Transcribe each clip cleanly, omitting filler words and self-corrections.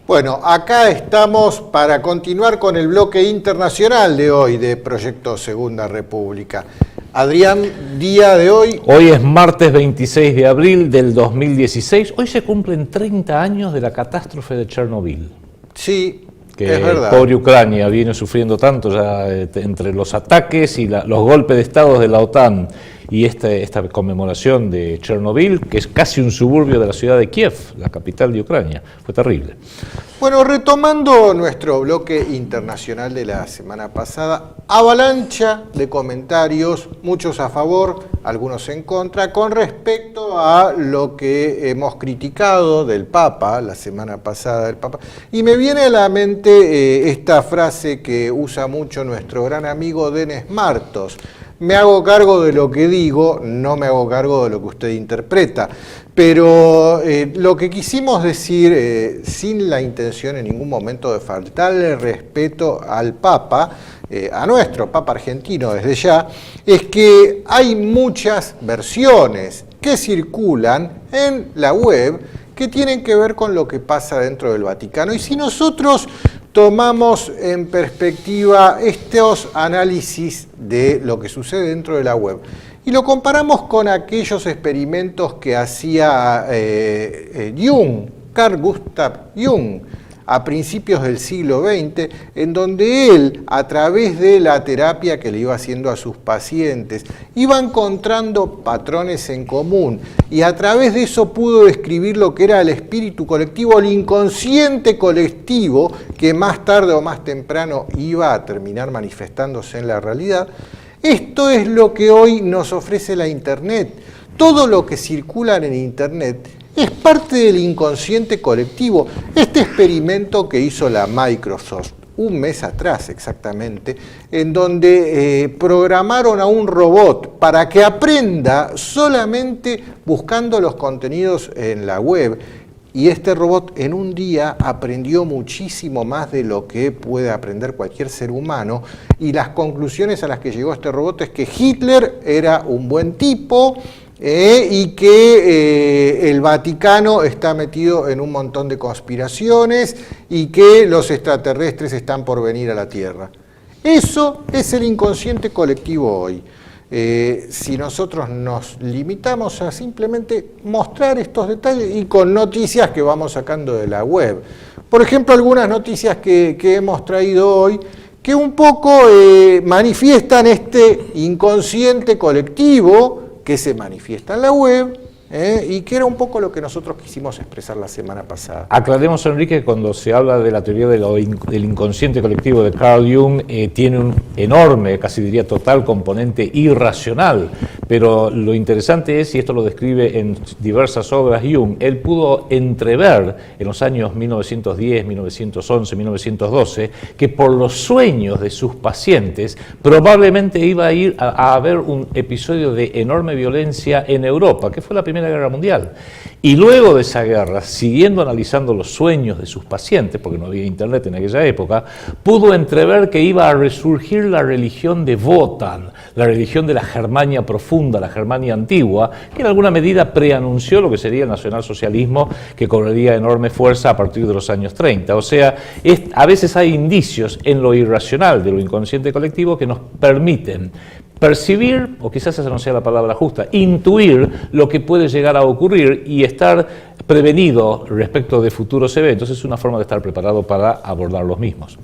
Bueno, acá estamos para continuar con el bloque internacional de hoy de Proyecto Segunda República. Adrián, día de hoy. Hoy es martes 26 de abril del 2016. Hoy se cumplen 30 años de la catástrofe de Chernobyl. Sí, que es verdad. Pobre Ucrania viene sufriendo tanto ya entre los ataques y los golpes de estado de la OTAN y esta conmemoración de Chernobyl, que es casi un suburbio de la ciudad de Kiev, la capital de Ucrania. Fue terrible. Bueno, retomando nuestro bloque internacional de la semana pasada, avalancha de comentarios, muchos a favor, algunos en contra, con respecto a lo que hemos criticado del Papa, la semana pasada del Papa. Y me viene a la mente esta frase que usa mucho nuestro gran amigo Denis Martos: me hago cargo de lo que digo, no me hago cargo de lo que usted interpreta. Pero lo que quisimos decir, sin la intención en ningún momento de faltarle respeto al Papa, a nuestro Papa argentino desde ya, es que hay muchas versiones que circulan en la web que tienen que ver con lo que pasa dentro del Vaticano. Y si nosotros tomamos en perspectiva estos análisis de lo que sucede dentro de la web y lo comparamos con aquellos experimentos que hacía Jung, Carl Gustav Jung, a principios del siglo XX, en donde él, a través de la terapia que le iba haciendo a sus pacientes, iba encontrando patrones en común y a través de eso pudo describir lo que era el espíritu colectivo, el inconsciente colectivo, que más tarde o más temprano iba a terminar manifestándose en la realidad. Esto es lo que hoy nos ofrece la Internet. Todo lo que circula en Internet es parte del inconsciente colectivo. Este experimento que hizo la Microsoft un mes atrás exactamente, en donde programaron a un robot para que aprenda solamente buscando los contenidos en la web, y este robot en un día aprendió muchísimo más de lo que puede aprender cualquier ser humano, y las conclusiones a las que llegó este robot es que Hitler era un buen tipo, y que el Vaticano está metido en un montón de conspiraciones y que los extraterrestres están por venir a la Tierra. Eso es el inconsciente colectivo hoy. Si nosotros nos limitamos a simplemente mostrar estos detalles y con noticias que vamos sacando de la web. Por ejemplo, algunas noticias que hemos traído hoy que un poco manifiestan este inconsciente colectivo que se manifiesta en la web, y que era un poco lo que nosotros quisimos expresar la semana pasada. Aclaremos, Enrique, que cuando se habla de la teoría del inconsciente colectivo de Carl Jung, tiene un enorme, casi diría total, componente irracional, pero lo interesante es, y esto lo describe en diversas obras Jung, él pudo entrever en los años 1910, 1911, 1912, que por los sueños de sus pacientes probablemente iba a ir a haber un episodio de enorme violencia en Europa, que fue la Primera Guerra Mundial. Y luego de esa guerra, siguiendo analizando los sueños de sus pacientes, porque no había internet en aquella época, pudo entrever que iba a resurgir la religión de Wotan, la religión de la Germania profunda, la Germania antigua, que en alguna medida preanunció lo que sería el nacionalsocialismo, que cobraría enorme fuerza a partir de los años 30. O sea, a veces hay indicios en lo irracional de lo inconsciente colectivo que nos permiten percibir, o quizás esa no sea la palabra justa, intuir lo que puede llegar a ocurrir y estar prevenido respecto de futuros eventos. Es una forma de estar preparado para abordar los mismos.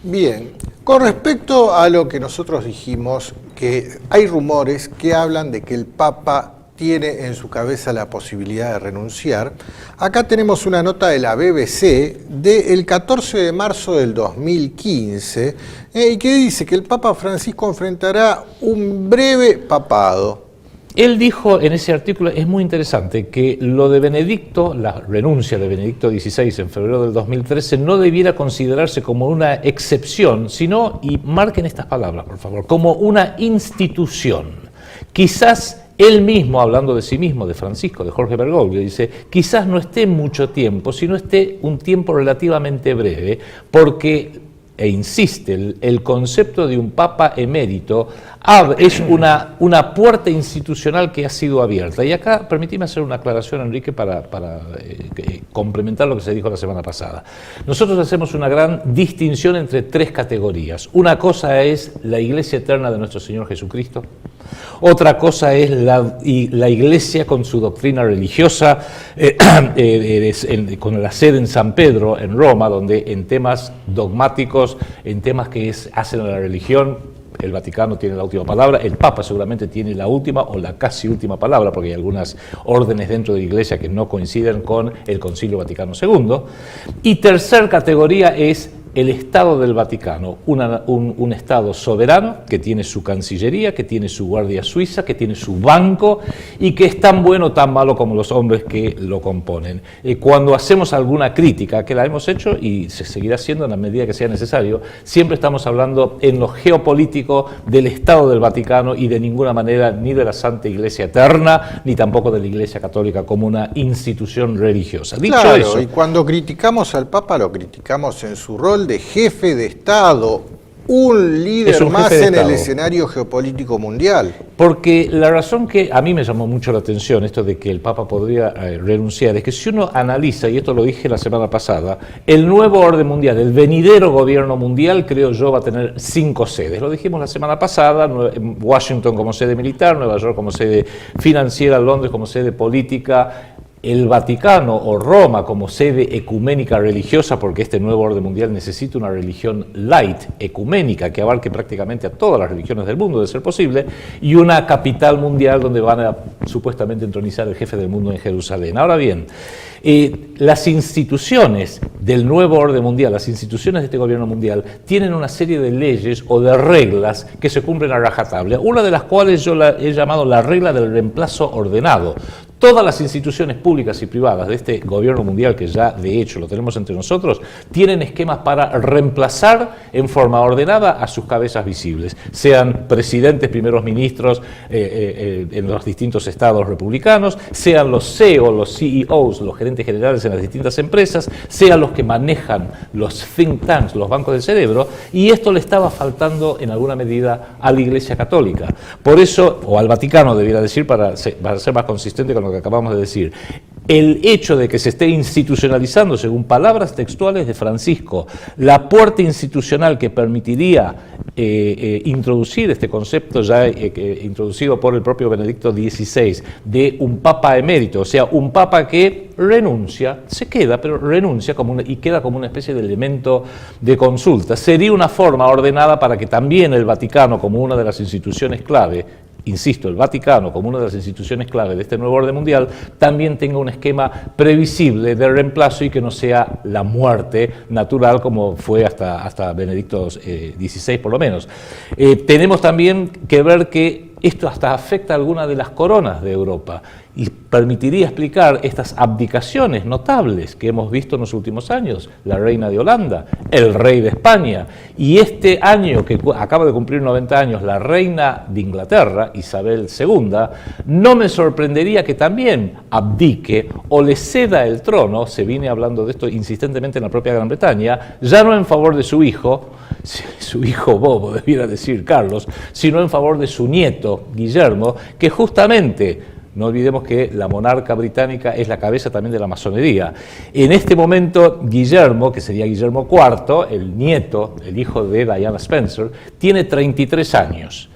Bien, con respecto a lo que nosotros dijimos, que hay rumores que hablan de que el Papa tiene en su cabeza la posibilidad de renunciar. Acá tenemos una nota de la BBC del 14 de marzo del 2015, y que dice que el Papa Francisco enfrentará un breve papado. Él dijo en ese artículo, es muy interesante, que lo de Benedicto, la renuncia de Benedicto XVI en febrero del 2013, no debiera considerarse como una excepción, sino, y marquen estas palabras, por favor, como una institución. Quizás él mismo, hablando de sí mismo, de Francisco, de Jorge Bergoglio, dice, quizás no esté mucho tiempo, sino esté un tiempo relativamente breve, porque e insiste, el concepto de un papa emérito es una puerta institucional que ha sido abierta. Y acá permíteme hacer una aclaración, Enrique, para complementar lo que se dijo la semana pasada. Nosotros hacemos una gran distinción entre tres categorías. Una cosa es la Iglesia eterna de nuestro Señor Jesucristo. Otra cosa es la Iglesia con su doctrina religiosa, con la sede en San Pedro, en Roma, donde en temas dogmáticos, en temas que hacen a la religión, el Vaticano tiene la última palabra, el Papa seguramente tiene la última o la casi última palabra, porque hay algunas órdenes dentro de la Iglesia que no coinciden con el Concilio Vaticano II. Y tercer categoría es el Estado del Vaticano, un Estado soberano que tiene su Cancillería, que tiene su Guardia Suiza, que tiene su banco y que es tan bueno o tan malo como los hombres que lo componen. Cuando hacemos alguna crítica, que la hemos hecho y se seguirá haciendo en la medida que sea necesario, siempre estamos hablando en lo geopolítico del Estado del Vaticano y de ninguna manera ni de la Santa Iglesia Eterna, ni tampoco de la Iglesia Católica como una institución religiosa. Dicho claro, eso, y cuando criticamos al Papa lo criticamos en su rol de jefe de Estado, un líder más en el escenario geopolítico mundial. Porque la razón que a mí me llamó mucho la atención, esto de que el Papa podría renunciar, es que si uno analiza, y esto lo dije la semana pasada, el nuevo orden mundial, el venidero gobierno mundial, creo yo, va a tener 5 sedes. Lo dijimos la semana pasada, Washington como sede militar, Nueva York como sede financiera, Londres como sede política, el Vaticano o Roma como sede ecuménica religiosa, porque este nuevo orden mundial necesita una religión light, ecuménica, que abarque prácticamente a todas las religiones del mundo, de ser posible, y una capital mundial donde van a supuestamente entronizar el jefe del mundo en Jerusalén. Ahora bien, las instituciones del nuevo orden mundial, las instituciones de este gobierno mundial, tienen una serie de leyes o de reglas que se cumplen a rajatabla, una de las cuales yo la he llamado la regla del reemplazo ordenado. Todas las instituciones públicas y privadas de este gobierno mundial, que ya de hecho lo tenemos entre nosotros, tienen esquemas para reemplazar en forma ordenada a sus cabezas visibles, sean presidentes, primeros ministros en los distintos estados republicanos, sean los CEO, los CEOs, los gerentes generales en las distintas empresas, sean los que manejan los think tanks, los bancos del cerebro, y esto le estaba faltando en alguna medida a la Iglesia Católica. Por eso, o al Vaticano debiera decir, para ser más consistente con lo que acabamos de decir, el hecho de que se esté institucionalizando, según palabras textuales de Francisco, la puerta institucional que permitiría introducir este concepto ya introducido por el propio Benedicto XVI, de un papa emérito, o sea, un papa que renuncia, se queda, pero renuncia y queda como una especie de elemento de consulta. Sería una forma ordenada para que también el Vaticano, como una de las instituciones clave, insisto, el Vaticano como una de las instituciones clave de este nuevo orden mundial, también tenga un esquema previsible de reemplazo y que no sea la muerte natural como fue hasta Benedicto XVI por lo menos. Tenemos también que ver que esto hasta afecta a algunas de las coronas de Europa y permitiría explicar estas abdicaciones notables que hemos visto en los últimos años, la reina de Holanda, el rey de España, y este año que acaba de cumplir 90 años, la reina de Inglaterra, Isabel II, no me sorprendería que también abdique o le ceda el trono, se viene hablando de esto insistentemente en la propia Gran Bretaña, ya no en favor de su hijo bobo, debiera decir Carlos, sino en favor de su nieto, Guillermo, que justamente, no olvidemos que la monarca británica es la cabeza también de la masonería. En este momento, Guillermo, que sería Guillermo IV, el nieto, el hijo de Diana Spencer, tiene 33 años.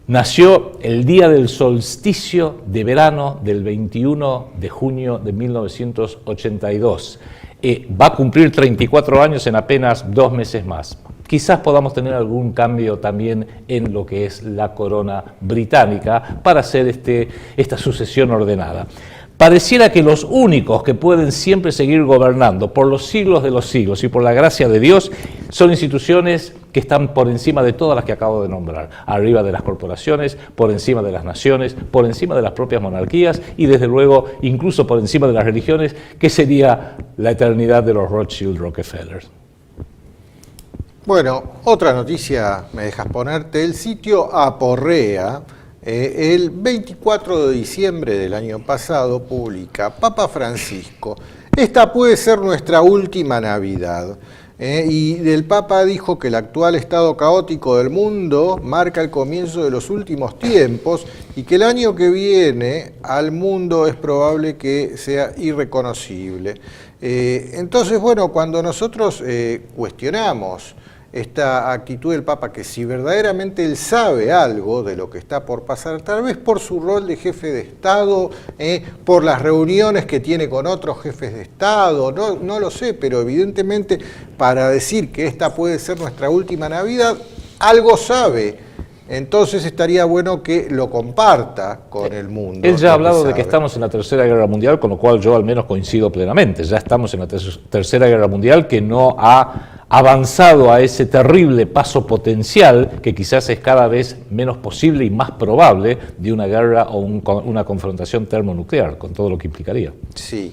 Nació el día del solsticio de verano del 21 de junio de 1982. Va a cumplir 34 años en apenas 2 meses más. Quizás podamos tener algún cambio también en lo que es la corona británica para hacer esta sucesión ordenada. Pareciera que los únicos que pueden siempre seguir gobernando por los siglos de los siglos y por la gracia de Dios son instituciones que están por encima de todas las que acabo de nombrar, arriba de las corporaciones, por encima de las naciones, por encima de las propias monarquías y desde luego incluso por encima de las religiones, que sería la eternidad de los Rothschild Rockefeller. Bueno, otra noticia me dejas ponerte, el sitio Aporrea, el 24 de diciembre del año pasado publica: Papa Francisco, esta puede ser nuestra última Navidad. Y el Papa dijo que el actual estado caótico del mundo marca el comienzo de los últimos tiempos y que el año que viene al mundo es probable que sea irreconocible. Entonces, bueno, cuando nosotros cuestionamos esta actitud del Papa, que si verdaderamente él sabe algo de lo que está por pasar, tal vez por su rol de jefe de Estado, por las reuniones que tiene con otros jefes de Estado, no lo sé, pero evidentemente para decir que esta puede ser nuestra última Navidad, algo sabe. Entonces estaría bueno que lo comparta con el mundo. Él ya ha hablado de que estamos en la Tercera Guerra Mundial, con lo cual yo al menos coincido plenamente. Ya estamos en la Tercera Guerra Mundial, que no ha avanzado a ese terrible paso potencial que quizás es cada vez menos posible y más probable de una guerra o una confrontación termonuclear, con todo lo que implicaría. Sí.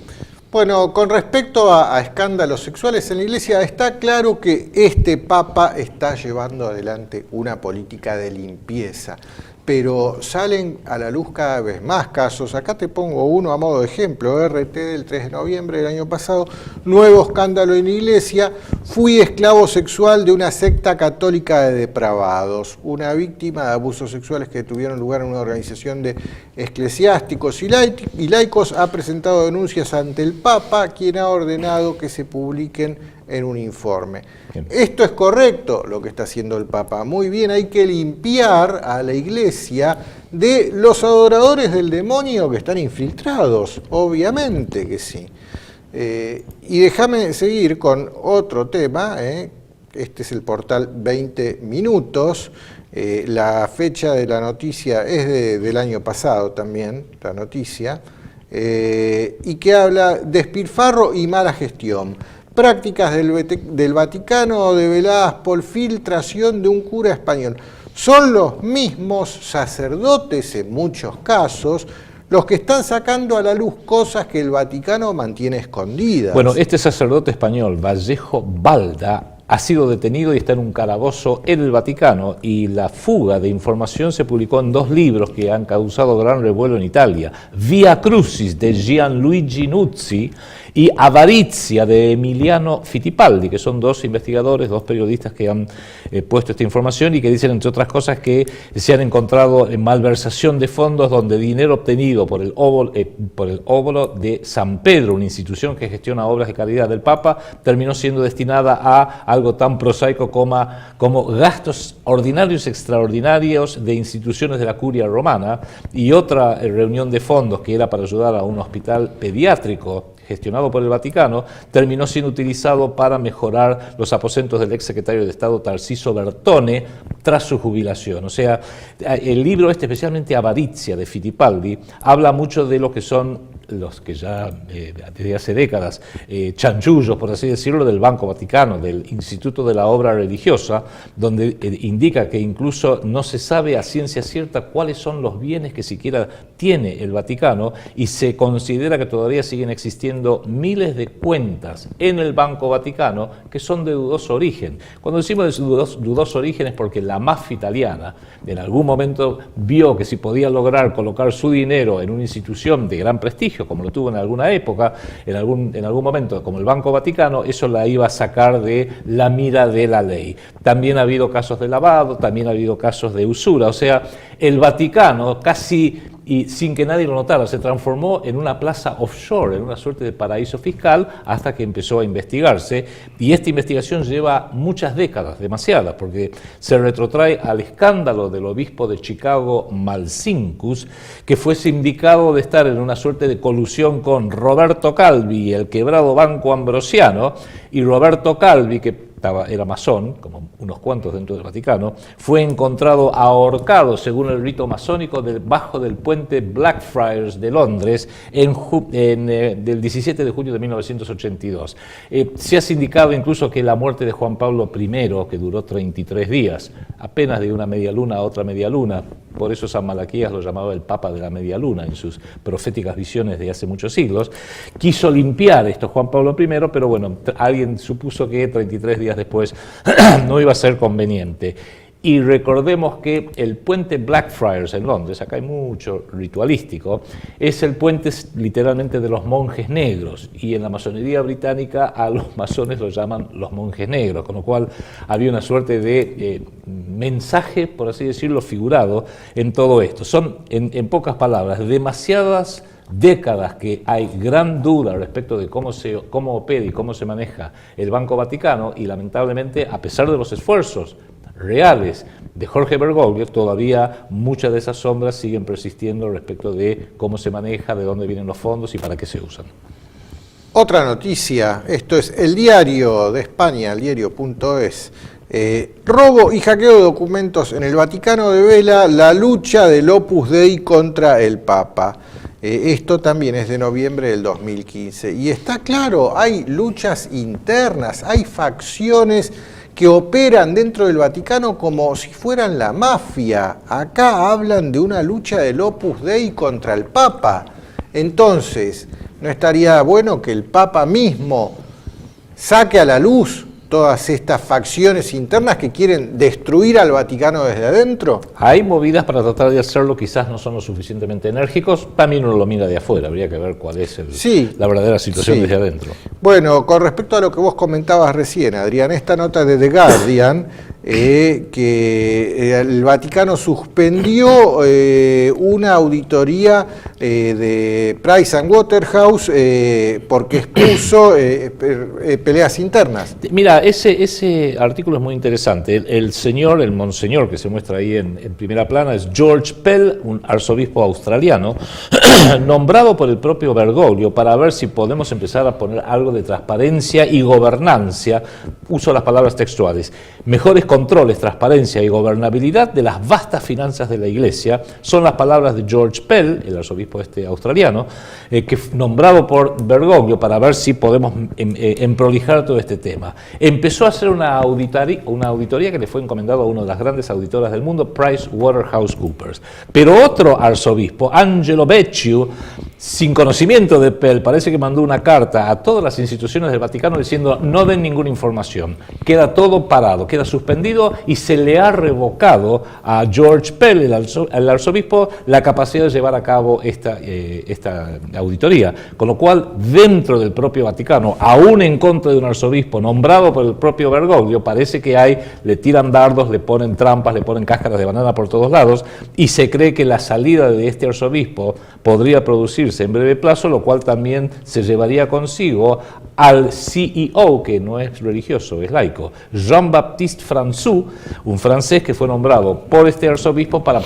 Bueno, con respecto a escándalos sexuales en la Iglesia, está claro que este Papa está llevando adelante una política de limpieza, pero salen a la luz cada vez más casos. Acá te pongo uno a modo de ejemplo, RT del 3 de noviembre del año pasado, nuevo escándalo en la Iglesia, fui esclavo sexual de una secta católica de depravados, una víctima de abusos sexuales que tuvieron lugar en una organización de eclesiásticos y laicos ha presentado denuncias ante el Papa, quien ha ordenado que se publiquen en un informe. Bien. Esto es correcto lo que está haciendo el Papa. Muy bien, hay que limpiar a la Iglesia de los adoradores del demonio que están infiltrados, obviamente que sí. Y déjame seguir con otro tema, este es el portal 20 Minutos, la fecha de la noticia es del año pasado también, la noticia, y que habla de despilfarro y mala gestión. Prácticas del Vaticano develadas por filtración de un cura español. Son los mismos sacerdotes en muchos casos los que están sacando a la luz cosas que el Vaticano mantiene escondidas. Bueno, este sacerdote español, Vallejo Balda, ha sido detenido y está en un calabozo en el Vaticano, y la fuga de información se publicó en 2 libros que han causado gran revuelo en Italia: Via Crucis de Gianluigi Nuzzi y Avarizia de Emiliano Fittipaldi, que son 2 investigadores, 2 periodistas que han puesto esta información y que dicen, entre otras cosas, que se han encontrado en malversación de fondos donde dinero obtenido por el óbolo de San Pedro, una institución que gestiona obras de caridad del Papa, terminó siendo destinada a algo tan prosaico como gastos ordinarios extraordinarios de instituciones de la curia romana, y otra reunión de fondos que era para ayudar a un hospital pediátrico gestionado por el Vaticano, terminó siendo utilizado para mejorar los aposentos del ex secretario de Estado Tarciso Bertone tras su jubilación. O sea, el libro especialmente Avarizia de Fittipaldi, habla mucho de lo que son los que ya desde hace décadas chanchullos, por así decirlo, del Banco Vaticano, del Instituto de la Obra Religiosa, donde indica que incluso no se sabe a ciencia cierta cuáles son los bienes que siquiera tiene el Vaticano, y se considera que todavía siguen existiendo miles de cuentas en el Banco Vaticano que son de dudoso origen. Cuando decimos de dudoso origen es porque la mafia italiana en algún momento vio que si podía lograr colocar su dinero en una institución de gran prestigio, como lo tuvo en alguna época, en algún momento, como el Banco Vaticano, eso la iba a sacar de la mira de la ley. También ha habido casos de lavado, también ha habido casos de usura. O sea, el Vaticano casi, y sin que nadie lo notara, se transformó en una plaza offshore, en una suerte de paraíso fiscal, hasta que empezó a investigarse. Y esta investigación lleva muchas décadas, demasiadas, porque se retrotrae al escándalo del obispo de Chicago, Malsincus, que fue sindicado de estar en una suerte de colusión con Roberto Calvi, el quebrado Banco Ambrosiano, y Roberto Calvi, que era masón, como unos cuantos dentro del Vaticano, fue encontrado ahorcado, según el rito masónico, debajo del puente Blackfriars de Londres del 17 de junio de 1982. Se ha sindicado incluso que la muerte de Juan Pablo I, que duró 33 días, apenas de una media luna a otra media luna, por eso San Malaquías lo llamaba el Papa de la media luna en sus proféticas visiones de hace muchos siglos, quiso limpiar esto Juan Pablo I, pero bueno, alguien supuso que 33 días después no iba a ser conveniente. Y recordemos que el puente Blackfriars en Londres, acá hay mucho ritualístico, es el puente literalmente de los monjes negros, y en la masonería británica a los masones los llaman los monjes negros, con lo cual había una suerte de mensaje, por así decirlo, figurado en todo esto. Son, en pocas palabras, demasiadas décadas que hay gran duda respecto de cómo opera y cómo se maneja el Banco Vaticano, y lamentablemente, a pesar de los esfuerzos reales de Jorge Bergoglio, todavía muchas de esas sombras siguen persistiendo respecto de cómo se maneja, de dónde vienen los fondos y para qué se usan. Otra noticia, esto es El Diario de España, el diario.es. Robo y hackeo de documentos en el Vaticano devela la lucha del Opus Dei contra el Papa. Esto también es de noviembre del 2015. Y está claro, hay luchas internas, hay facciones que operan dentro del Vaticano como si fueran la mafia. Acá hablan de una lucha del Opus Dei contra el Papa. Entonces, ¿no estaría bueno que el Papa mismo saque a la luz todas estas facciones internas que quieren destruir al Vaticano desde adentro? Hay movidas para tratar de hacerlo, quizás no son lo suficientemente enérgicos, también uno lo mira de afuera, habría que ver cuál es la verdadera situación desde adentro. Bueno, con respecto a lo que vos comentabas recién, Adrián, esta nota de The Guardian, que el Vaticano suspendió una auditoría de Pricewaterhouse porque expuso peleas internas. Mira, ese artículo es muy interesante. El monseñor que se muestra ahí en primera plana es George Pell, un arzobispo australiano, nombrado por el propio Bergoglio para ver si podemos empezar a poner algo de transparencia y gobernancia. Uso las palabras textuales. Mejores controles, transparencia y gobernabilidad de las vastas finanzas de la Iglesia, son las palabras de George Pell, el arzobispo australiano, que nombrado por Bergoglio para ver si podemos emprolijar todo este tema. Empezó a hacer una auditoría que le fue encomendado a una de las grandes auditoras del mundo, PricewaterhouseCoopers. Pero otro arzobispo, Angelo Becciu, sin conocimiento de Pell, parece que mandó una carta a todas las instituciones del Vaticano diciendo no den ninguna información, queda todo parado, queda suspendido, y se le ha revocado a George Pell, el arzobispo, la capacidad de llevar a cabo esta auditoría. Con lo cual, dentro del propio Vaticano, aún en contra de un arzobispo nombrado por el propio Bergoglio, parece que le tiran dardos, le ponen trampas, le ponen cáscaras de banana por todos lados, y se cree que la salida de este arzobispo podría producirse en breve plazo, lo cual también se llevaría consigo al CEO, que no es religioso, es laico, Jean-Baptiste François, un francés que fue nombrado por este arzobispo para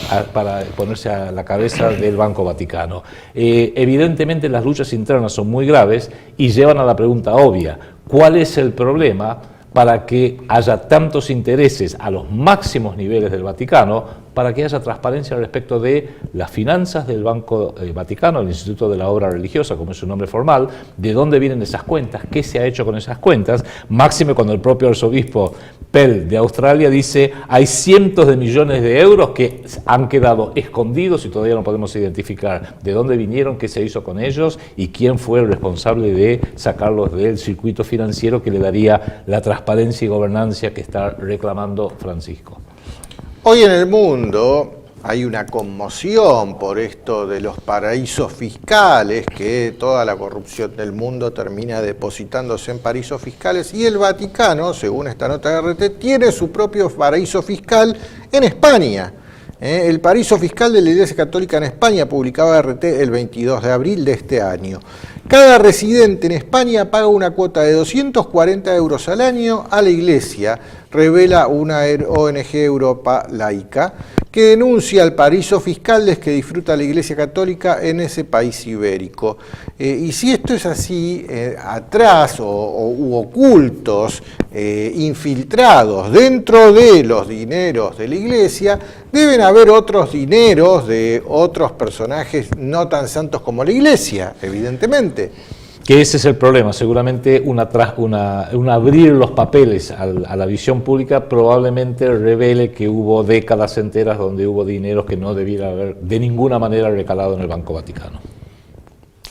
ponerse a la cabeza del Banco Vaticano. Evidentemente las luchas internas son muy graves y llevan a la pregunta obvia: ¿cuál es el problema para que haya tantos intereses a los máximos niveles del Vaticano, para que haya transparencia respecto de las finanzas del Banco Vaticano, el Instituto de la Obra Religiosa, como es su nombre formal, de dónde vienen esas cuentas, qué se ha hecho con esas cuentas, máxime cuando el propio arzobispo Pell de Australia dice hay cientos de millones de euros que han quedado escondidos y todavía no podemos identificar de dónde vinieron, qué se hizo con ellos y quién fue el responsable de sacarlos del circuito financiero que le daría la transparencia y gobernancia que está reclamando Francisco. Hoy en el mundo hay una conmoción por esto de los paraísos fiscales, que toda la corrupción del mundo termina depositándose en paraísos fiscales, y el Vaticano, según esta nota de RT, tiene su propio paraíso fiscal en España. El paraíso fiscal de la Iglesia Católica en España, publicaba RT el 22 de abril de este año. Cada residente en España paga una cuota de 240 euros al año a la Iglesia, revela una ONG Europa Laica, que denuncia el paraíso fiscal del que disfruta la Iglesia Católica en ese país ibérico. Y si esto es así, atrás u ocultos, infiltrados dentro de los dineros de la Iglesia, deben haber otros dineros de otros personajes no tan santos como la Iglesia, evidentemente. Que ese es el problema, seguramente un abrir los papeles a la visión pública probablemente revele que hubo décadas enteras donde hubo dinero que no debiera haber de ninguna manera recalado en el Banco Vaticano.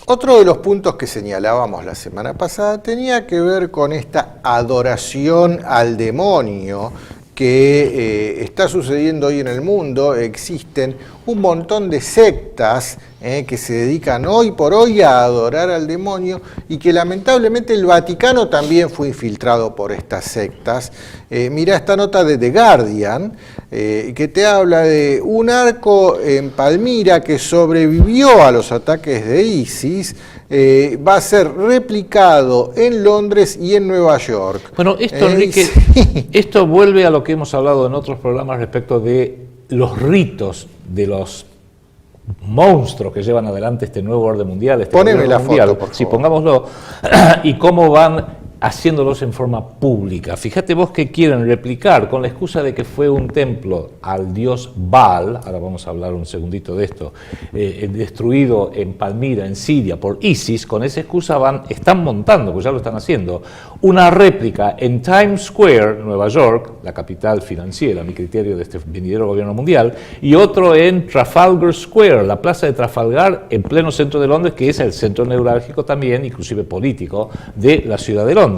Otro de los puntos que señalábamos la semana pasada tenía que ver con esta adoración al demonio que está sucediendo hoy en el mundo. Existen un montón de sectas que se dedican hoy por hoy a adorar al demonio y que lamentablemente el Vaticano también fue infiltrado por estas sectas. Mirá esta nota de The Guardian que te habla de un arco en Palmira que sobrevivió a los ataques de ISIS. Va a ser replicado en Londres y en Nueva York. Bueno, esto, Enrique, sí. Esto vuelve a lo que hemos hablado en otros programas respecto de los ritos de los monstruos que llevan adelante este nuevo orden mundial. Poneme la foto, por favor. Sí, pongámoslo. Y cómo van haciéndolos en forma pública. Fíjate vos que quieren replicar con la excusa de que fue un templo al dios Baal, ahora vamos a hablar un segundito de esto, destruido en Palmira, en Siria, por ISIS. Con esa excusa están montando, pues ya lo están haciendo, una réplica en Times Square, Nueva York, la capital financiera, a mi criterio, de este venidero gobierno mundial, y otro en Trafalgar Square, la plaza de Trafalgar, en pleno centro de Londres, que es el centro neurálgico también, inclusive político, de la ciudad de Londres.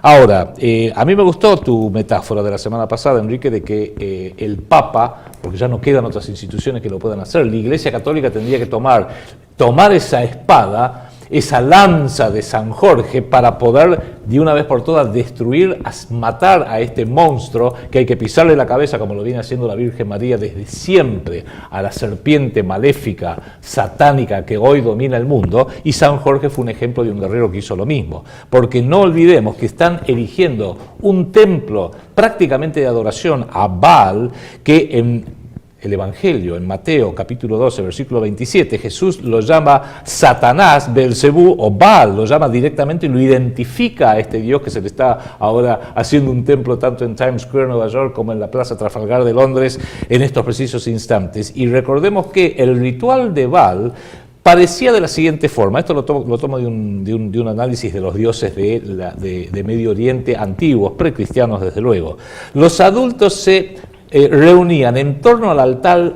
Ahora, a mí me gustó tu metáfora de la semana pasada, Enrique, de que el Papa, porque ya no quedan otras instituciones que lo puedan hacer, la Iglesia Católica tendría que tomar esa espada, esa lanza de San Jorge, para poder de una vez por todas destruir, matar a este monstruo que hay que pisarle la cabeza, como lo viene haciendo la Virgen María desde siempre, a la serpiente maléfica, satánica que hoy domina el mundo. Y San Jorge fue un ejemplo de un guerrero que hizo lo mismo, porque no olvidemos que están erigiendo un templo prácticamente de adoración a Baal, que en el Evangelio, en Mateo capítulo 12, versículo 27, Jesús lo llama Satanás, Belcebú o Baal, lo llama directamente y lo identifica a este Dios que se le está ahora haciendo un templo tanto en Times Square, Nueva York, como en la Plaza Trafalgar de Londres en estos precisos instantes. Y recordemos que el ritual de Baal parecía de la siguiente forma. Esto lo tomo de un análisis de los dioses de Medio Oriente antiguos, precristianos desde luego. Los adultos se reunían en torno al altar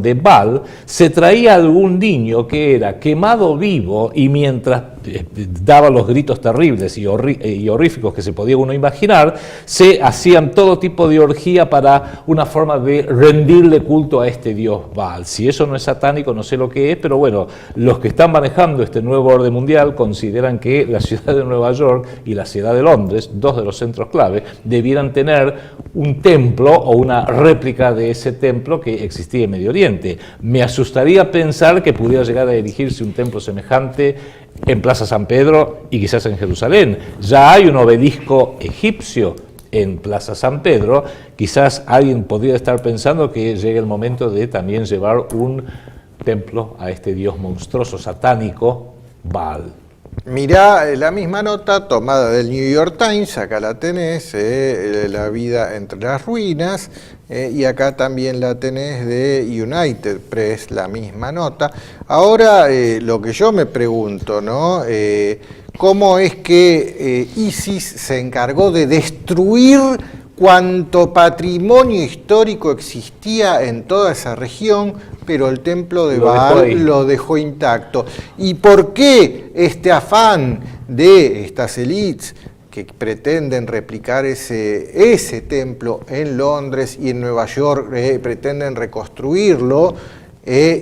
de Baal, se traía algún niño que era quemado vivo y mientras daba los gritos terribles y horríficos que se podía uno imaginar, se hacían todo tipo de orgía para una forma de rendirle culto a este dios Baal. Si eso no es satánico, no sé lo que es, pero bueno, los que están manejando este nuevo orden mundial consideran que la ciudad de Nueva York y la ciudad de Londres, dos de los centros clave, debieran tener un templo o una réplica de ese templo que existía en Medio Oriente. Me asustaría pensar que pudiera llegar a erigirse un templo semejante en Plaza San Pedro y quizás en Jerusalén. Ya hay un obelisco egipcio en Plaza San Pedro. Quizás alguien podría estar pensando que llegue el momento de también llevar un templo a este dios monstruoso satánico, Baal. Mirá la misma nota tomada del New York Times, acá la tenés, la vida entre las ruinas, y acá también la tenés de United Press, la misma nota. Ahora, lo que yo me pregunto, ¿no? ¿Cómo es que ISIS se encargó de destruir cuanto patrimonio histórico existía en toda esa región, pero el templo de Baal lo dejó intacto? ¿Y por qué este afán de estas élites que pretenden replicar ese templo en Londres y en Nueva York, pretenden reconstruirlo?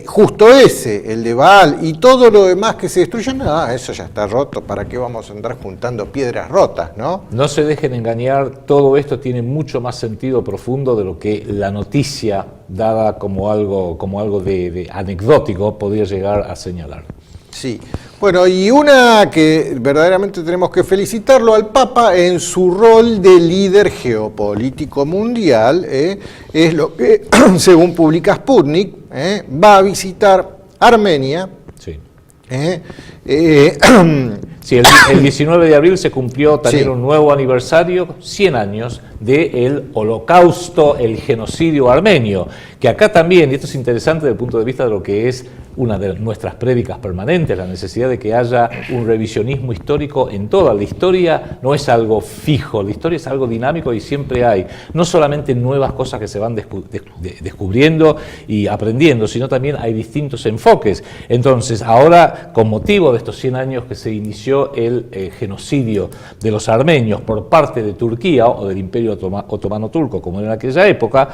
Justo el de Baal, y todo lo demás que se destruye, eso ya está roto, ¿para qué vamos a andar juntando piedras rotas, no? No se dejen engañar, todo esto tiene mucho más sentido profundo de lo que la noticia dada como algo de anecdótico podría llegar a señalar. Sí, bueno, y una que verdaderamente tenemos que felicitarlo al Papa en su rol de líder geopolítico mundial, es lo que, según publica Sputnik, va a visitar Armenia. Sí. Sí, el 19 de abril se cumplió también un nuevo aniversario, 100 años del holocausto, el genocidio armenio, que acá también, y esto es interesante desde el punto de vista de lo que es una de nuestras prédicas permanentes, la necesidad de que haya un revisionismo histórico en toda. La historia no es algo fijo, la historia es algo dinámico y siempre hay, no solamente nuevas cosas que se van descubriendo y aprendiendo, sino también hay distintos enfoques. Entonces, ahora, con motivo de estos 100 años que se inició inició el genocidio de los armenios por parte de Turquía o del Imperio Otomano Turco, como era en aquella época,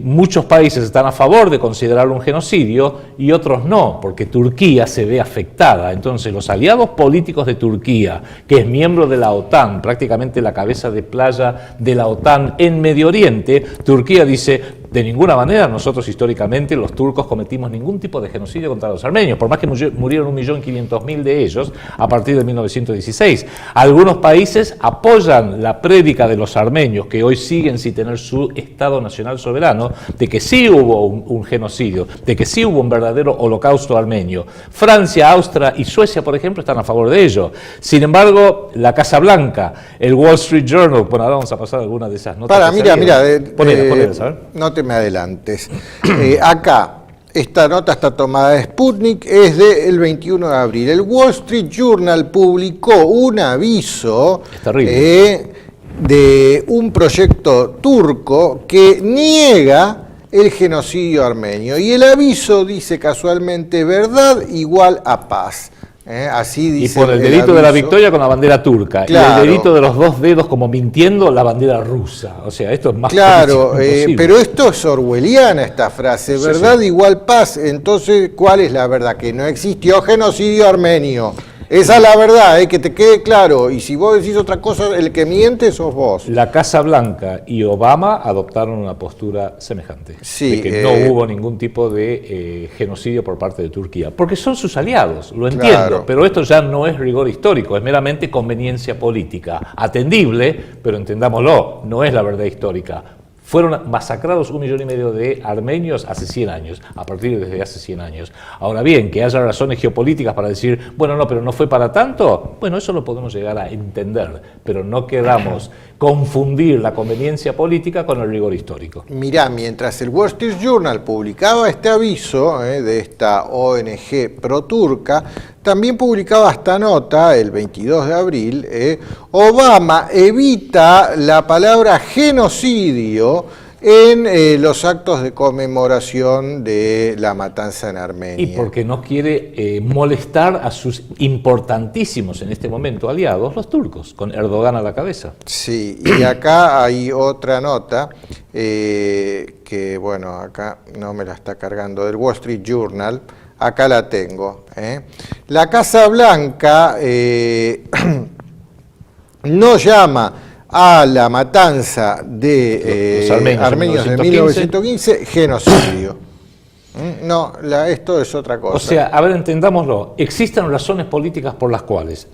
muchos países están a favor de considerarlo un genocidio y otros no, porque Turquía se ve afectada. Entonces, los aliados políticos de Turquía, que es miembro de la OTAN, prácticamente la cabeza de playa de la OTAN en Medio Oriente, Turquía dice: de ninguna manera nosotros históricamente los turcos cometimos ningún tipo de genocidio contra los armenios, por más que murieron 1.500.000 de ellos a partir de 1916. Algunos países apoyan la prédica de los armenios, que hoy siguen sin tener su Estado nacional soberano, de que sí hubo un genocidio, de que sí hubo un verdadero holocausto armenio. Francia, Austria y Suecia, por ejemplo, están a favor de ello. Sin embargo, la Casa Blanca, el Wall Street Journal, bueno, ahora vamos a pasar algunas de esas notas. Ponela, a ver. No te me adelantes. Acá, esta nota está tomada de Sputnik, es del 21 de abril. El Wall Street Journal publicó un aviso de un proyecto turco que niega el genocidio armenio. Y el aviso dice casualmente: verdad igual a paz. Así dice. Y por el delito de la victoria con la bandera turca, claro, y el delito de los dos dedos como mintiendo, la bandera rusa. O sea, esto es más claro, pero esto es orwelliana esta frase, verdad igual paz. Entonces, ¿cuál es la verdad? Que no existió genocidio armenio. Esa es la verdad, que te quede claro. Y si vos decís otra cosa, el que miente sos vos. La Casa Blanca y Obama adoptaron una postura semejante. Sí, de que no hubo ningún tipo de genocidio por parte de Turquía. Porque son sus aliados, lo entiendo. Claro. Pero esto ya no es rigor histórico, es meramente conveniencia política. Atendible, pero entendámoslo, no es la verdad histórica. Fueron masacrados 1,5 millones de armenios hace 100 años, a partir de hace 100 años. Ahora bien, que haya razones geopolíticas para decir, bueno, no, pero no fue para tanto, bueno, eso lo podemos llegar a entender, pero no queramos confundir la conveniencia política con el rigor histórico. Mirá, mientras el Wall Street Journal publicaba este aviso de esta ONG pro-turca, también publicaba esta nota, el 22 de abril, Obama evita la palabra genocidio en los actos de conmemoración de la matanza en Armenia. Y porque no quiere molestar a sus importantísimos en este momento aliados, los turcos, con Erdogan a la cabeza. Sí, y acá hay otra nota que, bueno, acá no me la está cargando, del Wall Street Journal. Acá la tengo. La Casa Blanca no llama a la matanza de armenios de 1915 genocidio. No, esto es otra cosa. O sea, a ver, entendámoslo. Existen razones políticas por las cuales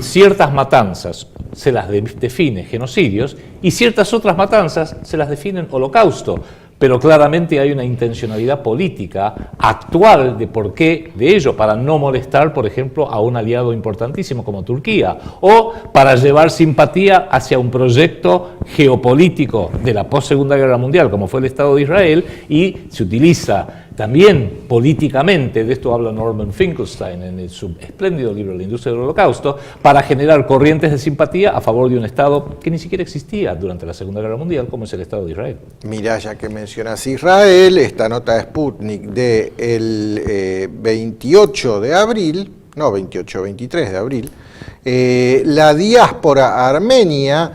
ciertas matanzas se las define genocidios y ciertas otras matanzas se las definen holocausto. Pero claramente hay una intencionalidad política actual de por qué de ello, para no molestar, por ejemplo, a un aliado importantísimo como Turquía, o para llevar simpatía hacia un proyecto geopolítico de la post-Segunda Guerra Mundial, como fue el Estado de Israel, y se utiliza también políticamente, de esto habla Norman Finkelstein en su espléndido libro La industria del holocausto, para generar corrientes de simpatía a favor de un Estado que ni siquiera existía durante la Segunda Guerra Mundial, como es el Estado de Israel. Mirá, ya que mencionas Israel, esta nota de Sputnik del 28 de abril, no 28, 23 de abril, la diáspora armenia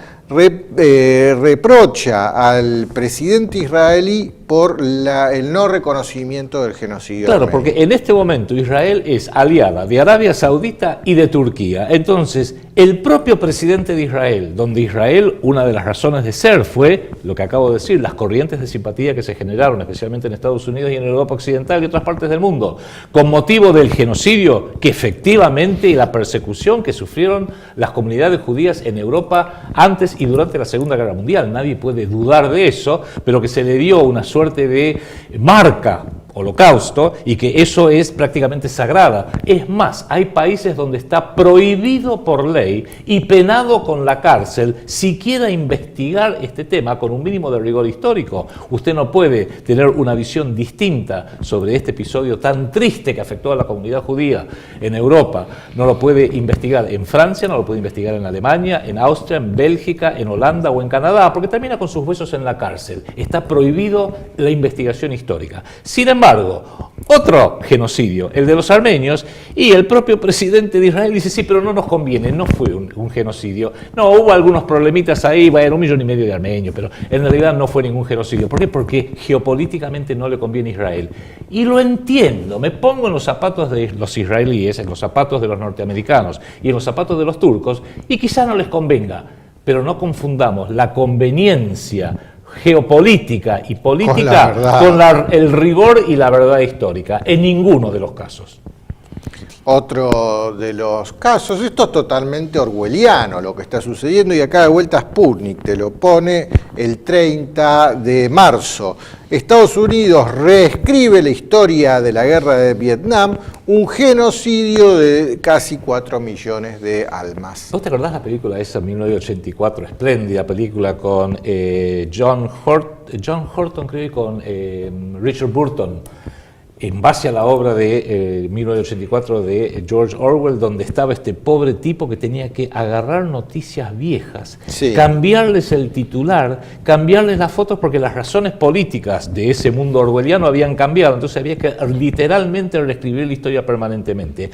reprocha al presidente israelí por el no reconocimiento del genocidio armenio. Claro, porque en este momento Israel es aliada de Arabia Saudita y de Turquía. Entonces, el propio presidente de Israel, donde Israel, una de las razones de ser fue, lo que acabo de decir, las corrientes de simpatía que se generaron, especialmente en Estados Unidos y en Europa Occidental y otras partes del mundo, con motivo del genocidio que efectivamente y la persecución que sufrieron las comunidades judías en Europa antes y durante la Segunda Guerra Mundial. Nadie puede dudar de eso, pero que se le dio una suerte de marca, holocausto, y que eso es prácticamente sagrada. Es más, hay países donde está prohibido por ley y penado con la cárcel siquiera investigar este tema con un mínimo de rigor histórico. Usted no puede tener una visión distinta sobre este episodio tan triste que afectó a la comunidad judía en Europa. No lo puede investigar en Francia, no lo puede investigar en Alemania, en Austria, en Bélgica, en Holanda o en Canadá, porque termina con sus huesos en la cárcel. Está prohibido la investigación histórica. Sin embargo, embargo, otro genocidio, el de los armenios, y el propio presidente de Israel dice, sí, pero no nos conviene, no fue un genocidio. No, hubo algunos problemitas ahí, bueno, 1,5 millones de armenios, pero en realidad no fue ningún genocidio. ¿Por qué? Porque geopolíticamente no le conviene a Israel. Y lo entiendo, me pongo en los zapatos de los israelíes, en los zapatos de los norteamericanos y en los zapatos de los turcos, y quizá no les convenga, pero no confundamos la conveniencia geopolítica y política con el rigor y la verdad histórica, en ninguno de los casos. Otro de los casos, esto es totalmente orwelliano lo que está sucediendo, y acá de vuelta Sputnik te lo pone el 30 de marzo. Estados Unidos reescribe la historia de la guerra de Vietnam, un genocidio de casi 4 millones de almas. ¿Vos te acordás la película esa, 1984, espléndida película con John Horton, creo, y con Richard Burton, en base a la obra de 1984 de George Orwell, donde estaba este pobre tipo que tenía que agarrar noticias viejas, sí, cambiarles el titular, cambiarles las fotos, porque las razones políticas de ese mundo orwelliano habían cambiado, entonces había que literalmente reescribir la historia permanentemente.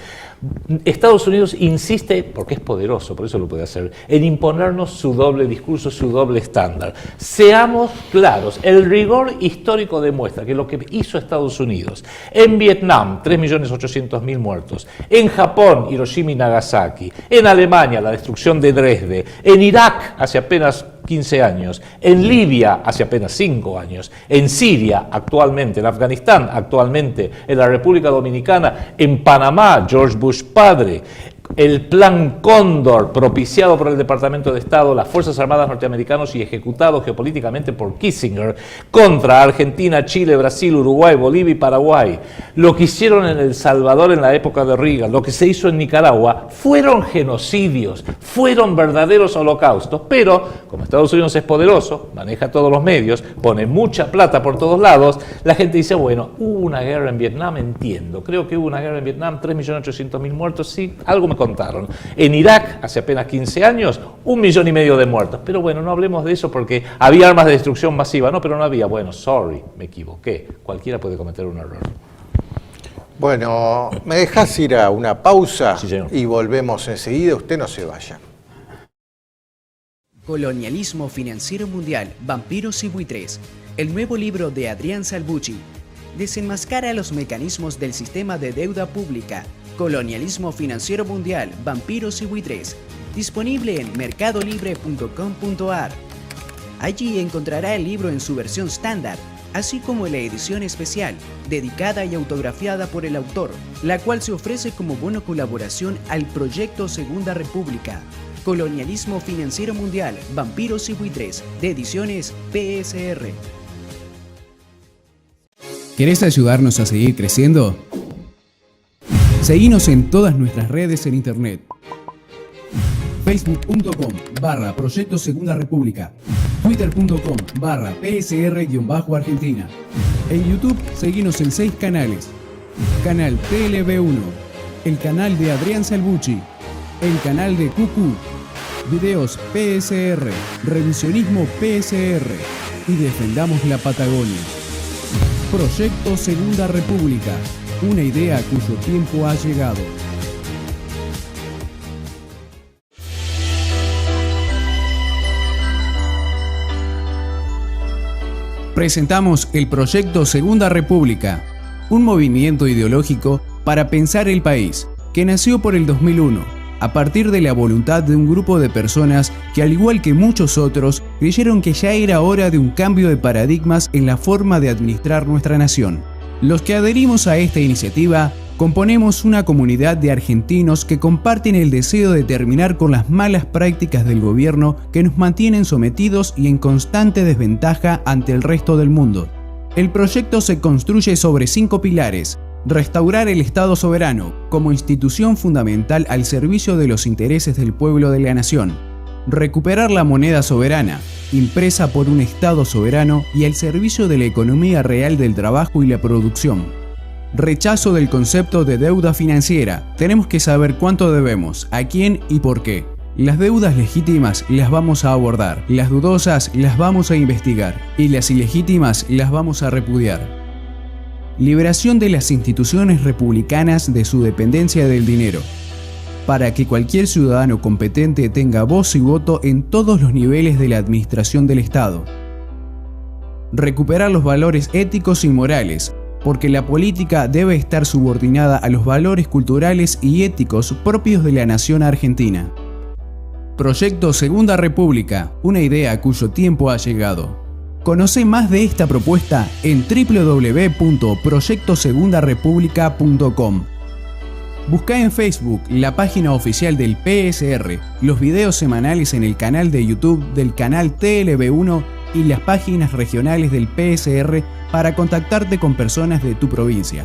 Estados Unidos insiste, porque es poderoso, por eso lo puede hacer, en imponernos su doble discurso, su doble estándar. Seamos claros, el rigor histórico demuestra que lo que hizo Estados Unidos en Vietnam, 3.800.000 muertos, en Japón, Hiroshima y Nagasaki, en Alemania, la destrucción de Dresde, en Irak, hace apenas 15 años, en Libia hace apenas 5 años, en Siria actualmente, en Afganistán actualmente, en la República Dominicana, en Panamá, George Bush padre, el Plan Cóndor, propiciado por el Departamento de Estado, las Fuerzas Armadas norteamericanas y ejecutado geopolíticamente por Kissinger, contra Argentina, Chile, Brasil, Uruguay, Bolivia y Paraguay. Lo que hicieron en El Salvador en la época de Reagan, lo que se hizo en Nicaragua, fueron genocidios, fueron verdaderos holocaustos, pero como Estados Unidos es poderoso, maneja todos los medios, pone mucha plata por todos lados, la gente dice, bueno, hubo una guerra en Vietnam, entiendo, creo que hubo una guerra en Vietnam, 3.800.000 muertos, sí, algo me contaron. En Irak, hace apenas 15 años, 1,5 millones de muertos. Pero bueno, no hablemos de eso porque había armas de destrucción masiva. No, pero no había. Bueno, sorry, me equivoqué. Cualquiera puede cometer un error. Bueno, ¿me dejás ir a una pausa? Sí, señor. Y volvemos enseguida. Usted no se vaya. Colonialismo financiero mundial, vampiros y buitres. El nuevo libro de Adrián Salvucci desenmascara los mecanismos del sistema de deuda pública. Colonialismo financiero mundial, vampiros y buitres, disponible en mercadolibre.com.ar. Allí encontrará el libro en su versión estándar, así como la edición especial, dedicada y autografiada por el autor, la cual se ofrece como bono colaboración al proyecto Segunda República. Colonialismo financiero mundial, vampiros y buitres, de ediciones PSR. ¿Querés ayudarnos a seguir creciendo? Seguinos en todas nuestras redes en internet. Facebook.com/Proyecto Segunda República. Twitter.com/PSR-Argentina. En YouTube, seguinos en 6 canales. Canal TLB1, el canal de Adrián Salvucci, el canal de Cucu, videos PSR, revisionismo PSR y defendamos la Patagonia. Proyecto Segunda República. Una idea cuyo tiempo ha llegado. Presentamos el Proyecto Segunda República, un movimiento ideológico para pensar el país, que nació por el 2001, a partir de la voluntad de un grupo de personas que, al igual que muchos otros, creyeron que ya era hora de un cambio de paradigmas en la forma de administrar nuestra nación. Los que adherimos a esta iniciativa componemos una comunidad de argentinos que comparten el deseo de terminar con las malas prácticas del gobierno que nos mantienen sometidos y en constante desventaja ante el resto del mundo. El proyecto se construye sobre 5 pilares: restaurar el Estado soberano como institución fundamental al servicio de los intereses del pueblo de la nación, recuperar la moneda soberana, impresa por un Estado soberano y al servicio de la economía real del trabajo y la producción. Rechazo del concepto de deuda financiera. Tenemos que saber cuánto debemos, a quién y por qué. Las deudas legítimas las vamos a abordar, las dudosas las vamos a investigar y las ilegítimas las vamos a repudiar. liberación de las instituciones republicanas de su dependencia del dinero, para que cualquier ciudadano competente tenga voz y voto en todos los niveles de la administración del Estado. Recuperar los valores éticos y morales, porque la política debe estar subordinada a los valores culturales y éticos propios de la nación argentina. Proyecto Segunda República, una idea cuyo tiempo ha llegado. Conoce más de esta propuesta en www.proyectosegundarepublica.com. Busca en Facebook la página oficial del PSR, los videos semanales en el canal de YouTube del canal TLB1 y las páginas regionales del PSR para contactarte con personas de tu provincia.